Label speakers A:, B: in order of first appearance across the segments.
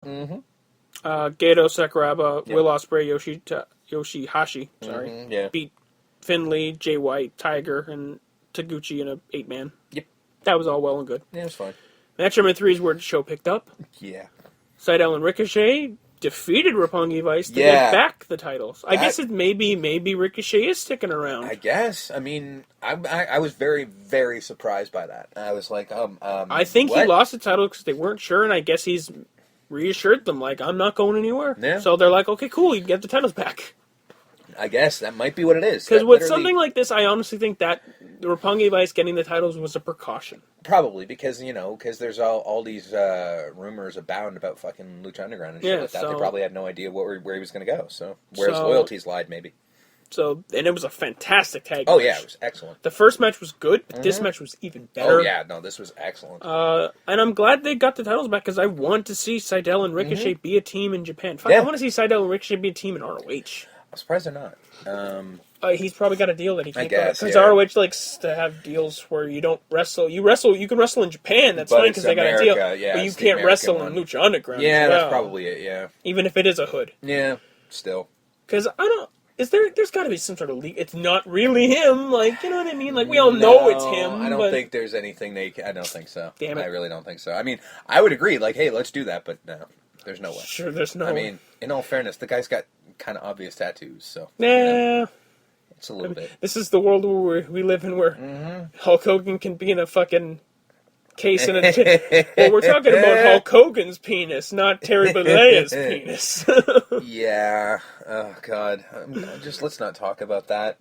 A: Mm-hmm.
B: Gedo, Sakuraba,
A: Yep.
B: Will Ospreay, Yoshihashi, sorry,
A: Mm-hmm. Yeah.
B: beat Finley, Jay White, Tiger, and Taguchi in a 8-man.
A: Yep.
B: That was all well and good.
A: Yeah, it was fine.
B: Match number 3 is where the show picked up.
A: Yeah.
B: Seidel and Ricochet defeated Roppongi Vice to
A: Yeah.
B: get back the titles. I guess it maybe Ricochet is sticking around.
A: I guess. I mean, I was very, very surprised by that. I was like,
B: I think
A: what?
B: he lost the title because they weren't sure, and I guess he's reassured them, like, I'm not going anywhere.
A: Yeah.
B: So they're like, okay, cool, you can get the titles back.
A: I guess that might be what it is.
B: Because
A: That
B: with
A: literally-
B: something like this, I honestly think that the Roppongi Vice getting the titles was a precaution.
A: Probably because there's all these rumors abound about fucking Lucha Underground and shit
B: Yeah,
A: like that.
B: so-
A: They probably had no idea where he was going to go. So where his
B: So-
A: loyalties lied, maybe.
B: So, and it was a fantastic tag
A: Oh
B: match.
A: yeah, it was excellent.
B: The first match was good, but this match was even better.
A: Oh yeah, no, this was excellent.
B: And I'm glad they got the titles back because I want to see Seidel and Ricochet be a team in Japan. Fuck,
A: Yeah.
B: I want to see Seidel and Ricochet be a team in ROH.
A: I'm surprised they're not.
B: He's probably got a deal that he can't
A: guess,
B: because
A: yeah.
B: ROH likes to have deals where you don't wrestle. You can wrestle in Japan. That's
A: But
B: fine
A: it's
B: because they got a deal.
A: America, yeah,
B: but you
A: it's the
B: can't
A: American
B: wrestle
A: one.
B: in Lucha Underground.
A: Yeah,
B: as
A: that's
B: well,
A: probably it. Yeah,
B: even if it is a hood.
A: yeah, still.
B: Because I don't. Is there? There's got to be some sort of leak. It's not really him. Like, you know what I mean? Like, we all know it's him.
A: I don't
B: but
A: think there's anything I don't think so.
B: Damn it.
A: I really don't think so. I mean, I would agree. Like, hey, let's do that, but no, there's no way.
B: Sure, there's no.
A: I mean, in all fairness, the guy's got kind of obvious tattoos, so
B: nah.
A: it's a little bit.
B: This is the world where we live in, where Hulk Hogan can be in a fucking case in a. Well, we're talking about Hulk Hogan's penis, not Terry Bollea's penis.
A: Yeah. Oh God. Just let's not talk about that.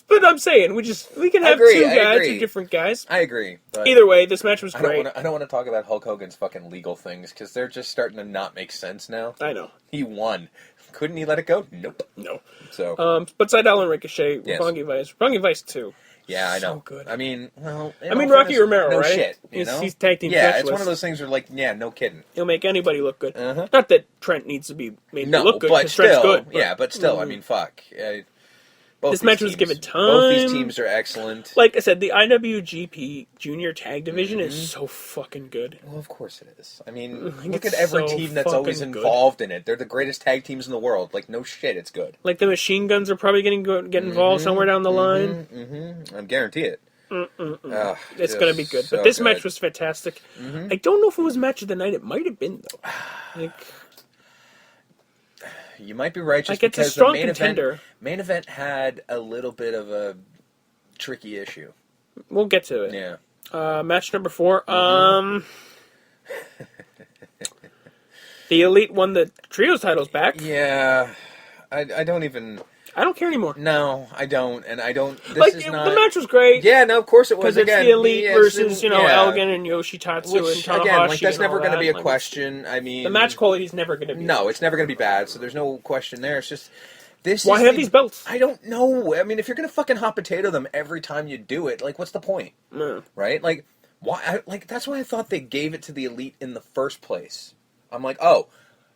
B: But I'm saying we can
A: I
B: have
A: agree,
B: two
A: I
B: guys,
A: agree.
B: two different guys.
A: I agree. But
B: Either way, this match was
A: I don't
B: great.
A: want to talk about Hulk Hogan's fucking legal things because they're just starting to not make sense now.
B: I know.
A: He won. Couldn't he let it go? Nope.
B: No.
A: So
B: But Seidel and Ricochet,
A: Yes.
B: Roppongi Vice 2.
A: yeah, I know.
B: So good.
A: I mean, well,
B: I mean, Rocky Romero,
A: no
B: right?
A: shit. You know?
B: He's tag team
A: Yeah, it's
B: specialist.
A: one of those things where, like, yeah, no kidding.
B: He'll make anybody look good.
A: Uh-huh.
B: Not that Trent needs to be made to
A: No,
B: look good,
A: but
B: because Trent's
A: still,
B: good. But
A: yeah, but still, I mean, fuck. Both
B: This
A: these
B: match was
A: teams-
B: given
A: Both these
B: time.
A: teams are excellent.
B: like I said, the IWGP Junior Tag Division is so fucking good.
A: Well, of course it is. I mean,
B: Like,
A: look at
B: it's
A: every
B: so
A: team that's always
B: fucking good.
A: involved in it. They're the greatest tag teams in the world. Like, no shit, it's good.
B: Like the Machine Guns are probably going to get involved somewhere down the line.
A: I guarantee it. Ugh,
B: It's
A: just
B: going to be good.
A: so
B: But this
A: good.
B: match was fantastic. I don't know if it was match of the night. It might have been though. Like,
A: You might be right, just
B: Like, it's a
A: because
B: strong
A: the
B: contender.
A: main event had a little bit of a tricky issue.
B: we'll get to it.
A: Yeah.
B: Match number 4. The Elite won the trios titles back.
A: Yeah. I don't even...
B: I don't care anymore.
A: No, I don't. And I don't... This
B: Like
A: is
B: the
A: not...
B: match was great.
A: Yeah, no, of course it was.
B: Because it's
A: Again,
B: the Elite
A: yeah,
B: versus,
A: yeah.
B: Elgin and Yoshitatsu
A: Which,
B: and Tanahashi.
A: again, like, that's
B: and
A: never
B: all
A: going to
B: that.
A: be a
B: Like,
A: question. I mean...
B: The match quality is never going to be.
A: No, it's never going to be bad, so there's no question there. It's just... This
B: Why
A: is
B: have
A: the-
B: these belts?
A: I don't know. I mean, if you're going to fucking hot potato them every time you do it, like, what's the point?
B: No.
A: Right? Like, why? Like, that's why I thought they gave it to the Elite in the first place. I'm like, oh,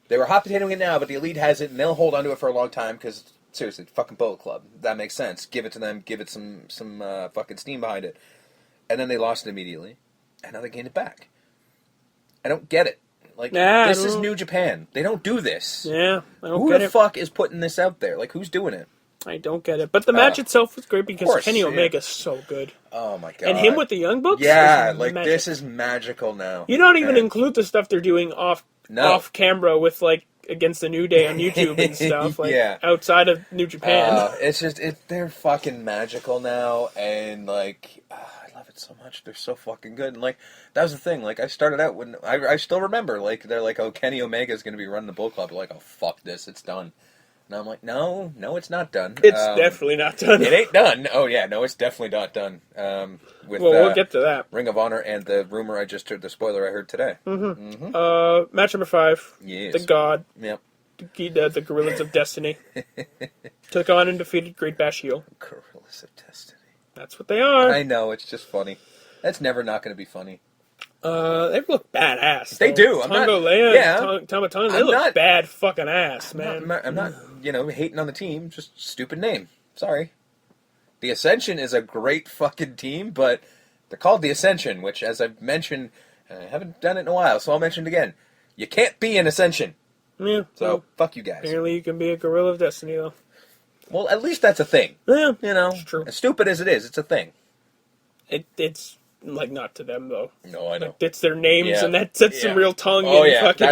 A: they were hot potatoing it now, but the Elite has it, and they'll hold onto it for a long time, because, seriously, fucking Bullet Club. That makes sense. Give it to them, give it some fucking steam behind it. And then they lost it immediately, and now they gained it back. I don't get it. Like,
B: Nah,
A: this
B: I
A: is
B: don't-
A: New Japan. They don't do this.
B: Yeah, I don't
A: Who
B: get
A: the
B: it.
A: fuck is putting this out there? Like, who's doing it?
B: I don't get it. But the match itself was great because
A: course,
B: Kenny
A: yeah.
B: Omega's so good.
A: Oh, my God.
B: And him with the Young Bucks?
A: Yeah,
B: is
A: like,
B: magic.
A: this is magical now.
B: You don't even
A: Yeah.
B: include the stuff they're doing off
A: No.
B: camera with, like, against the New Day on YouTube and stuff. Like,
A: Yeah.
B: outside of New Japan.
A: It's just, they're fucking magical now, and, like, I love it so much. They're so fucking good. And, like, that was the thing. Like, I started out when, I still remember, like, they're like, oh, Kenny Omega's going to be running the Bullet Club. Like, oh, fuck this, it's done. And I'm like, no, it's not done.
B: It's definitely not done.
A: It ain't done. Oh, yeah, no, it's definitely not done. With,
B: we'll get to that.
A: Ring of Honor and the rumor I just heard, the spoiler I heard today.
B: Match number 5.
A: Yes.
B: The God.
A: Yep.
B: The Gorillas of Destiny. Took on and defeated Great Bash Heel.
A: Gorillas of Destiny.
B: That's what they are.
A: I know, it's just funny. That's never not going to be funny.
B: They look badass.
A: They
B: though.
A: do. I'm not-
B: Tongo Leia
A: yeah.
B: and Tamatanga, they
A: I'm
B: look
A: not-
B: bad fucking ass, man.
A: I'm not, hating on the team. Just stupid name. Sorry. The Ascension is a great fucking team, but they're called the Ascension, which, as I've mentioned, I haven't done it in a while, so I'll mention it again. You can't be an Ascension.
B: Yeah.
A: So,
B: well,
A: fuck you guys.
B: apparently you can be a Gorilla of Destiny, though.
A: Well, at least that's a thing.
B: Yeah.
A: You know?
B: It's true.
A: As stupid as it is, it's a thing.
B: It's, like, not to them, though.
A: No, I know.
B: Like, it's their names,
A: Yeah.
B: and that's some
A: Yeah.
B: real tongue
A: Oh,
B: and
A: yeah.
B: fucking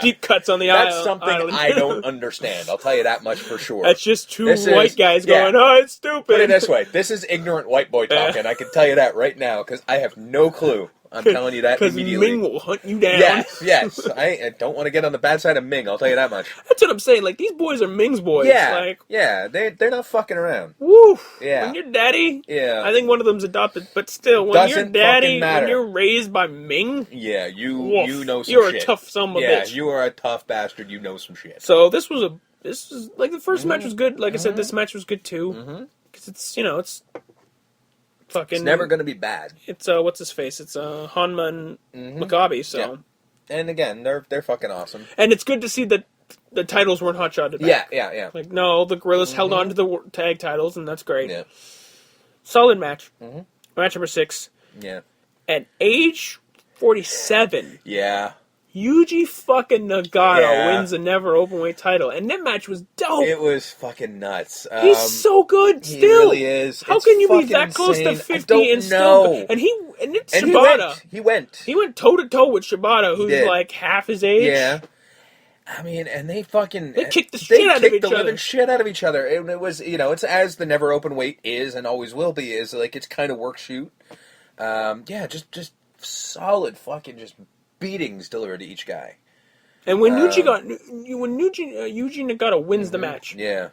B: deep cuts on the
A: That's
B: island.
A: something I don't understand. I'll tell you that much for sure.
B: That's just two
A: This
B: white
A: is-
B: guys
A: yeah.
B: going, oh, it's stupid.
A: Put it this way. This is ignorant white boy talking. I can tell you that right now, because I have no clue. I'm telling you that
B: Because
A: immediately.
B: Ming will hunt you down.
A: Yes. I don't want to get on the bad side of Ming, I'll tell you that much.
B: That's what I'm saying. Like, these boys are Ming's boys.
A: Yeah.
B: Like,
A: Yeah, they're not fucking around.
B: woo.
A: Yeah.
B: When you're daddy,
A: Yeah.
B: I think one of them's adopted, but still, when you're
A: Doesn't
B: daddy,
A: fucking matter.
B: when you're raised by Ming,
A: Yeah, you
B: woof,
A: know some
B: you're
A: shit.
B: a tough son of a
A: Yeah,
B: bitch.
A: you are a tough bastard. You know some shit.
B: So this was like the 1st match was good. Like I said, this match was good too. Because it's, it's fucking.
A: It's never going to be bad.
B: It's what's his face? It's Hanma and Makabe. So,
A: Yeah. And again, they're fucking awesome.
B: and it's good to see that the titles weren't hot shotted back.
A: Yeah.
B: Like no, the Gorillas held on to the tag titles, and that's great.
A: Yeah.
B: Solid match. Match number 6.
A: Yeah.
B: At age 47,
A: Yeah.
B: Yuji fucking Nagata
A: Yeah.
B: wins the never openweight title, and that match was dope.
A: It was fucking nuts.
B: He's so good
A: he
B: still.
A: really is.
B: How
A: It's
B: can you be
A: fucking
B: that close to
A: insane. I
B: 50
A: don't
B: and still
A: know.
B: good? And it's
A: And
B: Shibata.
A: he went.
B: He went toe to toe with Shibata, who's
A: did.
B: like half his age.
A: Yeah. I mean, and they fucking...
B: They kicked the shit out of
A: kicked
B: each
A: the living
B: other.
A: shit out of each other. And it was, it's as the never open weight is and always will be, is like it's kind of work shoot. Yeah, just solid fucking just beatings delivered to each guy.
B: And when Yuji Nagata wins the match,
A: Yeah.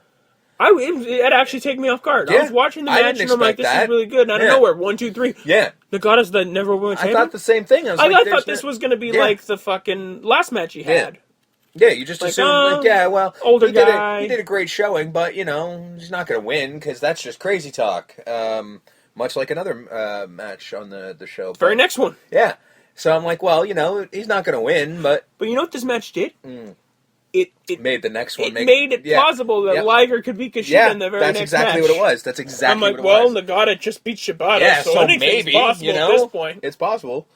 B: it actually took me off guard. I
A: Yeah,
B: was watching the
A: I
B: match
A: didn't
B: and I'm like,
A: expect
B: this is
A: that.
B: really good. And out of
A: Yeah.
B: nowhere, 1, 2, 3.
A: Yeah.
B: Nagata's the never openweight
A: I
B: champion.
A: thought the same thing. I was
B: I
A: like,
B: thought this was going to be
A: Yeah.
B: like the fucking last match he had.
A: Yeah, you just
B: Like,
A: assume,
B: older
A: he did
B: guy.
A: he did a great showing, but, he's not going to win, because that's just crazy talk. Much like another match on the show.
B: Very
A: But,
B: next one.
A: yeah. So I'm like, well, he's not going to win, but
B: But you know what this match did? It
A: made the next one.
B: made it plausible that
A: Yep.
B: Liger could beat Kushida
A: Yeah,
B: in the very
A: that's
B: next
A: exactly
B: match.
A: what it was. That's exactly
B: I'm like,
A: what it
B: well,
A: was.
B: Nagata just beat Shibata,
A: Yeah,
B: so
A: so
B: anything's
A: maybe,
B: possible at this point.
A: it's possible.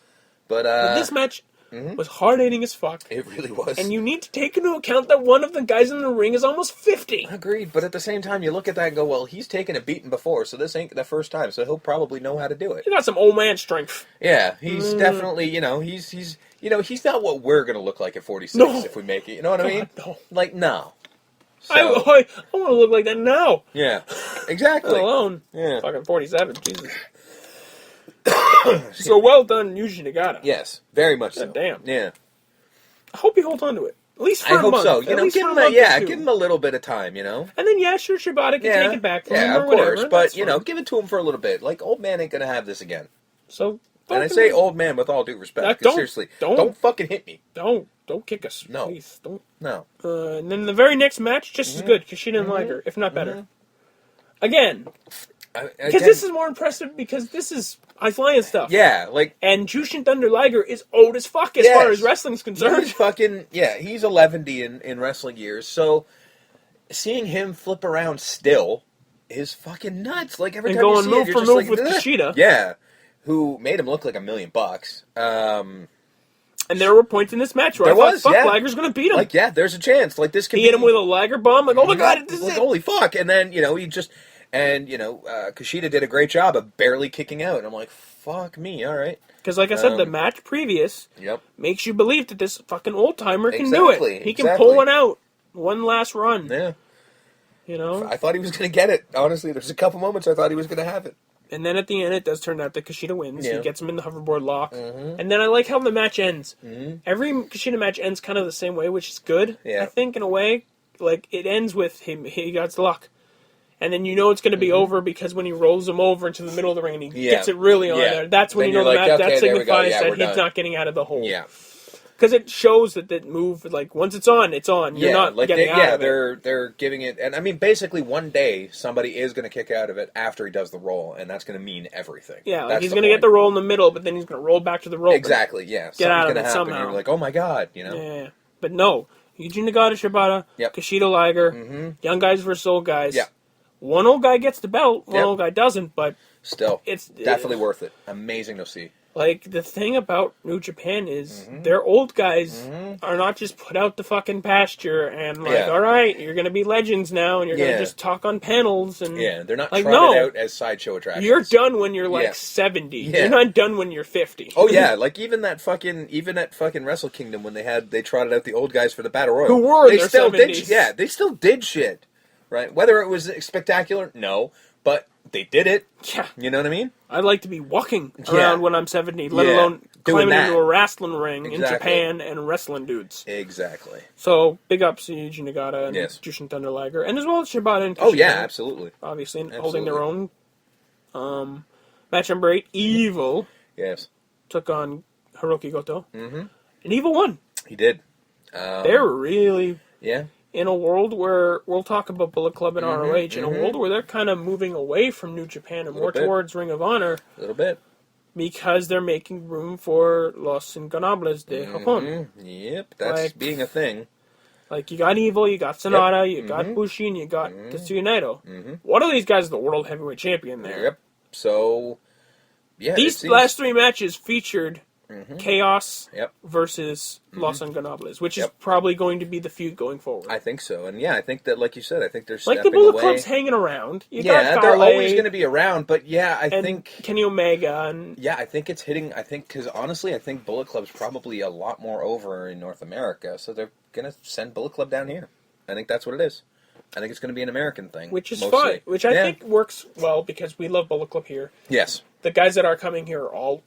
A: But
B: This match was hard-hitting as fuck.
A: it really was.
B: And you need to take into account that one of the guys in the ring is almost 50.
A: Agreed, but at the same time, you look at that and go, well, he's taken a beating before, so this ain't the first time, so he'll probably know how to do it.
B: He got some old man strength.
A: Yeah, he's definitely, he's not what we're going to look like at 46
B: No.
A: if we make it. You know what I mean?
B: no.
A: Like, no. So,
B: I want to look like that now.
A: yeah,
B: Let
A: exactly.
B: alone
A: Yeah.
B: fucking 47. Jesus. So well done, Yuji Nagata.
A: Yes, very much so.
B: God damn.
A: Yeah.
B: I hope he holds on to it. At least for
A: I
B: a
A: hope
B: month.
A: so.
B: At least
A: Give
B: for
A: him
B: a month or two.
A: give him a little bit of time,
B: And then, yeah, sure, Shibata can
A: Yeah,
B: take it back from
A: yeah,
B: him
A: of
B: or whatever.
A: course, but,
B: That's fine.
A: give it to him for a little bit. Like, old man ain't going to have this again.
B: So,
A: And I say old man with all due respect, 'cause
B: don't-
A: seriously,
B: don't-
A: don't fucking hit me.
B: Don't kick us.
A: No.
B: Please, don't.
A: No.
B: And then the very next match, just as good, Kushida and Liger, if not better. Again, because this is more impressive because this is high-flying stuff.
A: Yeah, like,
B: And Jushin Thunder Liger is old as fuck as
A: Yes.
B: far as wrestling's concerned.
A: he's fucking, he's 11 in wrestling years, so seeing him flip around still is fucking nuts. Like, every
B: And
A: time you
B: going
A: see
B: move
A: it, you're
B: for
A: just
B: move
A: like,
B: with
A: "Ugh."
B: Kushida.
A: Yeah, who made him look like $1 million.
B: And there were points in this match where
A: There
B: I thought,
A: was,
B: fuck,
A: yeah.
B: Liger's going to beat him.
A: Like, yeah, there's a chance. Like, this could
B: he hit him with a Liger bomb. Like, oh my god, this is
A: like,
B: it.
A: holy fuck. And then, he just, Kushida did a great job of barely kicking out. And I'm like, fuck me, all right.
B: Because, like I said, the match previous
A: Yep.
B: makes you believe that this fucking old timer can do
A: Exactly,
B: it. He can
A: exactly.
B: pull one out. One last run.
A: Yeah.
B: You know?
A: I thought he was going to get it. Honestly, there's a couple moments I thought he was going to have it.
B: And then at the end, it does turn out that Kushida wins.
A: Yeah.
B: He gets him in the hoverboard lock. And then I like how the match ends. Every Kushida match ends kind of the same way, which is good,
A: Yeah.
B: I think, in a way. Like, it ends with him, he got the lock. And then you know it's going to be over because when he rolls him over into the middle of the ring and he gets it really on there, that's when
A: Then
B: you know
A: you're
B: the
A: like,
B: match,
A: okay,
B: that
A: there we go.
B: signifies
A: Yeah,
B: that
A: we're
B: he's
A: done.
B: not getting out of the hole.
A: Yeah.
B: Because it shows that move, like, once it's on, it's on. You're not
A: like
B: getting out of it.
A: they're giving it, and I mean, basically, one day somebody is going to kick out of it after he does the roll, and that's going to mean everything.
B: Yeah, like
A: That's
B: he's
A: the
B: going to get
A: point.
B: the roll in the middle, but then he's going to roll back to the rope.
A: Exactly. Yeah.
B: Get out of
A: Something's
B: it
A: gonna happen.
B: somehow.
A: You're like, oh my god,
B: Yeah. But no. Yuji Nagata, Shibata,
A: Yep.
B: Kushida Liger, young guys versus old guys.
A: Yeah.
B: One old guy gets the belt, one
A: Yep.
B: old guy doesn't, but
A: Still,
B: it's
A: definitely worth it. Amazing to see.
B: Like, the thing about New Japan is their old guys are not just put out the fucking pasture and like,
A: Yeah.
B: all right, you're going to be legends now and you're going
A: Yeah.
B: to just talk on panels. And
A: Yeah, they're not
B: like,
A: trotted
B: no,
A: out as sideshow attractions.
B: you're done when you're like
A: Yeah.
B: 70.
A: Yeah.
B: You're not done when you're 50.
A: Oh yeah, like even at fucking Wrestle Kingdom when they trotted out the old guys for the Battle Royal.
B: Who were in
A: they
B: their
A: still
B: 70s.
A: did they still did shit. Right? Whether it was spectacular, no. But they did it.
B: Yeah.
A: You know what I mean?
B: I'd like to be walking
A: Yeah.
B: around when I'm 70, let
A: Yeah.
B: alone
A: Doing
B: climbing
A: that.
B: into a wrestling ring in
A: Exactly.
B: Japan and wrestling dudes.
A: Exactly.
B: So, big ups to Yuji Nagata and
A: Yes.
B: Jushin Thunder Liger, and as well as Shibata and Kushida.
A: Oh yeah, absolutely.
B: Obviously, and
A: Absolutely.
B: holding their own. Match number 8, Evil
A: Yes.
B: took on Hiroki Goto. Mm-hmm. And Evil won.
A: He did.
B: They're really
A: Yeah.
B: in a world where, we'll talk about Bullet Club and
A: Mm-hmm,
B: ROH, in a world where they're kind of moving away from New Japan and more
A: bit.
B: towards Ring of Honor,
A: A little bit.
B: because they're making room for Los Ingobernables de Japón.
A: Yep, that's
B: Like-
A: being a thing.
B: Like, you got Evil, you got Sonata, you got Bushi, and you got Tetsuya Naito. One of these guys is the World Heavyweight Champion there.
A: Yep. So, yeah.
B: These
A: it seems-
B: last 3 matches featured Chaos
A: Yep.
B: versus Los Ingobernables, which is
A: Yep.
B: probably going to be the feud going forward.
A: I think so, and yeah, I think that, like you said, I think they're
B: Like, the
A: stepping
B: Bullet
A: away.
B: Club's hanging around. You
A: Yeah,
B: got
A: they're
B: Fale
A: always going to be around, but yeah, I
B: and
A: think.
B: Kenny Omega, and
A: Yeah, I think it's hitting. I think because honestly, I think Bullet Club's probably a lot more over in North America, so they're gonna send Bullet Club down here. I think that's what it is. I think it's gonna be an American thing,
B: which is
A: mostly.
B: fine. Which I
A: Yeah.
B: think works well because we love Bullet Club here.
A: Yes,
B: The guys that are coming here are all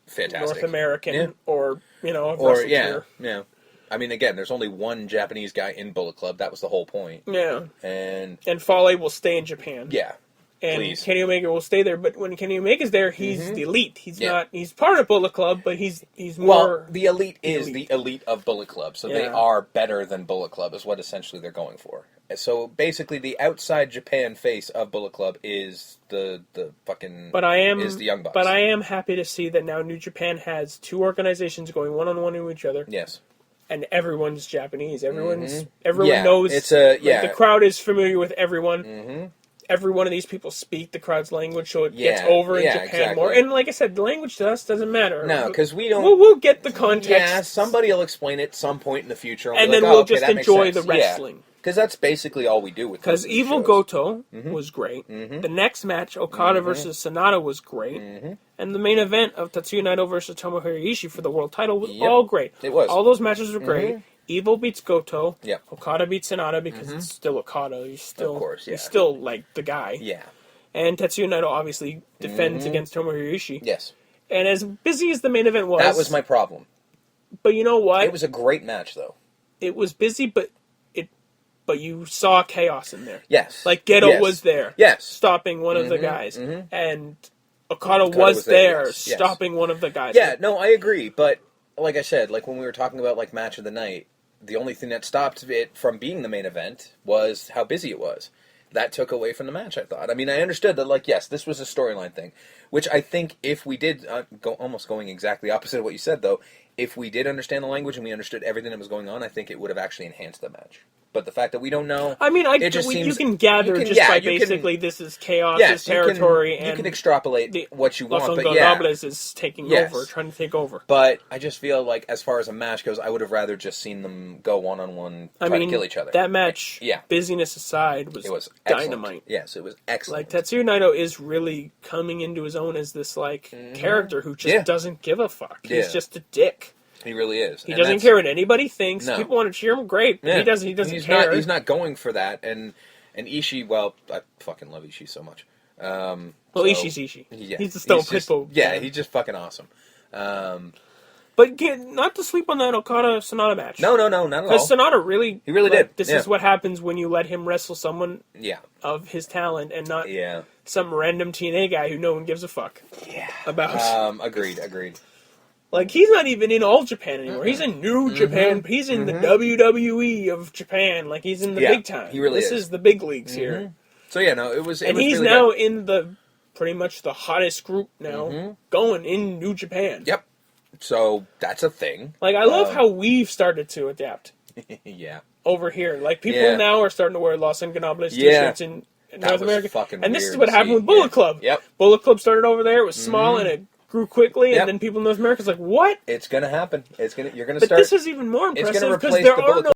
A: fantastic.
B: North American
A: Yeah.
B: or, have
A: Or
B: wrestled
A: yeah,
B: here.
A: yeah. I mean, again, there's only one Japanese guy in Bullet Club. That was the whole point.
B: Yeah.
A: And
B: And Fale will stay in Japan.
A: yeah,
B: And
A: please.
B: Kenny Omega will stay there, but when Kenny Omega's there, he's the elite. He's
A: Yeah.
B: not. He's part of Bullet Club, but he's more.
A: Well, the elite is
B: elite.
A: the elite of Bullet Club, so they
B: Yeah.
A: are better than Bullet Club, is what essentially they're going for. So basically, the outside Japan face of Bullet Club is the fucking.
B: But I am.
A: is the Young Bucks.
B: But I am happy to see that now New Japan has 2 organizations going one-on-one to each other,
A: Yes.
B: and everyone's Japanese. Everyone
A: Yeah,
B: knows.
A: it's a-
B: like,
A: yeah.
B: the crowd is familiar with everyone. Every one of these people speak the crowd's language, so it gets
A: Yeah,
B: over in
A: yeah,
B: Japan
A: exactly.
B: more. And like I said, the language to us doesn't matter.
A: No, because we don't.
B: We'll get the context.
A: Yeah, somebody will explain it some point in the future,
B: And
A: be
B: then
A: like,
B: we'll
A: oh, okay,
B: just
A: that makes
B: enjoy
A: sense.
B: the wrestling.
A: Because that's basically all we do with.
B: Because
A: most of these
B: Evil
A: shows.
B: Goto was great. The next match, Okada versus Sonata, was great. And the main event of Tatsuya Naito versus Tomohiro Ishii for the world title was
A: Yep.
B: all great.
A: It was.
B: All those matches were great. Evil beats Goto.
A: Yep.
B: Okada beats Sonata because it's still Okada. He's still,
A: Of course, yeah.
B: he's still like the guy.
A: Yeah.
B: And Tetsuya Naito obviously defends against Tomohiro Ishii.
A: Yes.
B: And as busy as the main event was,
A: That was my problem.
B: But you know what?
A: It was a great match, though.
B: It was busy, but you saw chaos in there.
A: Yes.
B: Like Geto
A: Yes.
B: was there,
A: Yes.
B: stopping one of the guys, and Okada was
A: was there,
B: there,
A: yes, yes.
B: stopping one of the guys.
A: Yeah, no, I agree. But like I said, like when we were talking about like match of the night, the only thing that stopped it from being the main event was how busy it was. That took away from the match, I thought. I mean, I understood that, like, yes, this was a storyline thing, which I think if we did, going exactly opposite of what you said, though, if we did understand the language and we understood everything that was going on, I think it would have actually enhanced the match. But the fact that we don't know,
B: I mean,
A: it just
B: you
A: seems,
B: can gather
A: you can-
B: just
A: yeah,
B: by
A: you can-
B: basically this is chaos'
A: yes,
B: territory,
A: you
B: and
A: can extrapolate
B: the
A: what you
B: Los
A: want, but yeah.
B: Ingobernables is taking
A: Yes.
B: over, trying to take over.
A: But I just feel like, as far as a match goes, I would have rather just seen them go one-on-one,
B: I
A: try
B: mean,
A: to kill each other.
B: that match,
A: Yeah.
B: busyness aside, was
A: It was excellent.
B: dynamite.
A: Yes, it was excellent.
B: Like, Tetsuya Naito is really coming into his own as this, like, character who just
A: Mm-hmm. Yeah.
B: doesn't give a fuck.
A: Yeah.
B: He's just a dick.
A: He really is.
B: He
A: And
B: doesn't
A: that's-
B: care what anybody thinks.
A: No.
B: People want to cheer him, great. But
A: Yeah.
B: He doesn't
A: he's
B: care.
A: He's not going for that. And Ishii, well, I fucking love Ishii so much.
B: Well,
A: so-
B: Ishii's Ishii.
A: Yeah,
B: He's the Stone
A: just-
B: Pitbull.
A: Yeah,
B: fan.
A: he's just fucking awesome.
B: But not to sleep on that Okada Sonata match.
A: No, not at all.
B: Because Sonata really...
A: He really
B: like,
A: did,
B: This
A: yeah.
B: is what happens when you let him wrestle someone
A: Yeah,
B: of his talent and not
A: yeah,
B: some random TNA guy who no one gives a fuck
A: yeah.
B: about.
A: Agreed.
B: Like, he's not even in all Japan anymore. He's in New Japan. He's in the WWE of Japan. Like, he's in the
A: Yeah,
B: big time.
A: he really
B: this
A: is.
B: is the big leagues here.
A: So yeah, no, it was.
B: And
A: was
B: he's
A: really
B: now
A: good.
B: in the pretty much the hottest group now going in New Japan.
A: Yep. So that's a thing.
B: Like, I love how we've started to adapt
A: Yeah.
B: over here. Like, people
A: Yeah.
B: now are starting to wear Los Ingobernables
A: Yeah.
B: t-shirts in
A: That
B: North
A: was
B: America.
A: fucking
B: And this is
A: weird
B: what
A: to
B: happened
A: see.
B: with Bullet
A: Yeah.
B: Club.
A: Yep.
B: Bullet Club started over there. It was small and it grew quickly,
A: Yep.
B: and then people in North America's like, what?
A: It's gonna happen. You're gonna
B: But
A: start.
B: this is even more
A: It's
B: impressive
A: gonna
B: because
A: replace
B: there
A: the
B: are
A: Bullet
B: no